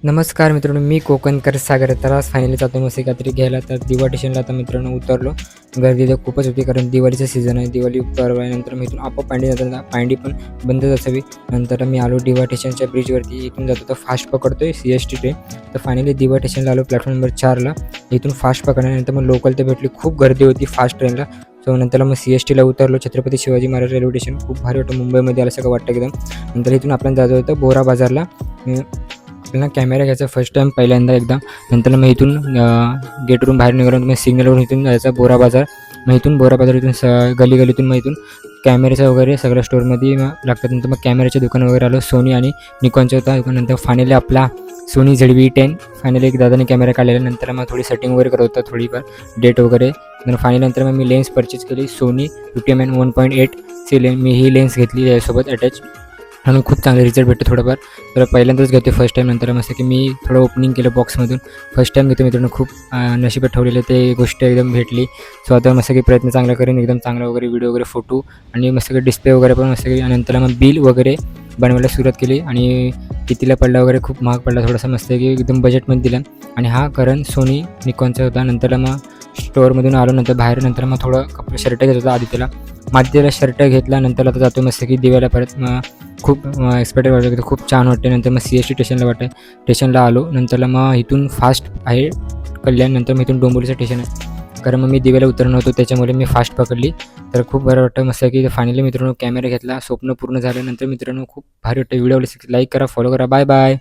नमस्कार मित्रांनो, मी कोकणकर सागर. तर आज फायनली जातो मस्त काहीतरी घ्यायला. तर दिवा स्टेशनला आता मित्रांनो उतरलो. गर्दी तर खूपच होती कारण दिवाळीचं सीझन आहे. दिवाळी परवा आहे. नंतर मी इथून आपोआप पांडी जाताना पांडी पण बंदच असावी. नंतर मी आलो दिवा स्टेशनच्या ब्रिजवरती. इथून जातो तर फास्ट पकडतोय CST ट्रेन. तर फायनली दिवा स्टेशनला आलो प्लॅटफॉर्म नंबर 4ला. इथून फास्ट पकडल्यानंतर मग लोकल तर भेटली. खूप गर्दी होती फास्ट ट्रेनला. सो नंतर मग CSTला उतरलो. छत्रपती शिवाजी महाराज रेल्वे स्टेशन खूप भारी वाटतं. मुंबईमध्ये आल्यासारखं वाटतं एकदम. नंतर इथून आपल्याला जायचं होतं बोरा बाजारला. आपल्याला कॅमेरा घ्यायचा फर्स्ट टाईम पहिल्यांदा एकदा. नंतर मग इथून गेटवरून बाहेर निघालो. मग सिग्नलवरून इथून जायचा बोरा बाजार. मग इथून बोरा बाजार इथून गलीगलीतून मग इथून कॅमेऱ्याचं वगैरे सगळ्या स्टोअरमध्ये लागतात. नंतर मग कॅमेऱ्याच्या दुकान वगैरे आलो. सोनी आणि निकॉनचं होता. नंतर फायनली आपला सोनी ZV-10 फायनली एक दादाने कॅमेरा काढलेला. नंतर मग थोडी सेटिंग वगैरे करत होता, थोडीफार डेट वगैरे. नंतर फायनली नंतर मग मी लेन्स परचेस केली. सोनी UTM 1.8ची मी ही लेन्स घेतली यासोबत अटॅच आणि खूप चांगले रिझल्ट भेटतो थोडंफार. तर पहिल्यांदाच घेतो फर्स्ट टाईम. नंतर मस्त की मी थोडं ओपनिंग केलं बॉक्समधून. फर्स्ट टाईम घेतो मित्रांनो. खूप नशिबात ठेवलेले ते गोष्ट एकदम भेटली. सो आता मस्त की प्रयत्न चांगला करेन, एकदम चांगला वगैरे व्हिडिओ वगैरे फोटो आणि मस्त की डिस्प्ले वगैरे पण मस्त की. नंतर मग बिल वगैरे बनवायला सुरुवात केली आणि कितीला पडला वगैरे खूप महाग पडला थोडासा. मस्त की एकदम बजेटमध्ये दिला. आणि हा कारण सोनी निकॉनचा होता. नंतर मग स्टोअरमधून आलो. नंतर बाहेर नंतर मग थोडं कपडे शर्ट घेत होता आदित्यला. आदित्यला शर्ट घेतला. नंतर आता जातो मस्त की दिव्याला परत. मग खूप एक्सपेक्टेड वाटतं की खूप छान वाटते. नंतर मग CST स्टेशनला आलो. नंतरला मग इथून फास्ट आहे कल्याण. नंतर मग इथून डोंबिवलीचं स्टेशन आहे. कारण मग मी दिव्याला उतरणार होतो त्याच्यामुळे मी फास्ट पकडली. तर खूप बरं वाटतं मस्त की. फायनली मित्रांनो कॅमेरा घेतला, स्वप्न पूर्ण झालं. नंतर मित्रांनो खूप भारी वाटतं. व्हिडिओ लाईक करा, फॉलो करा. Bye bye.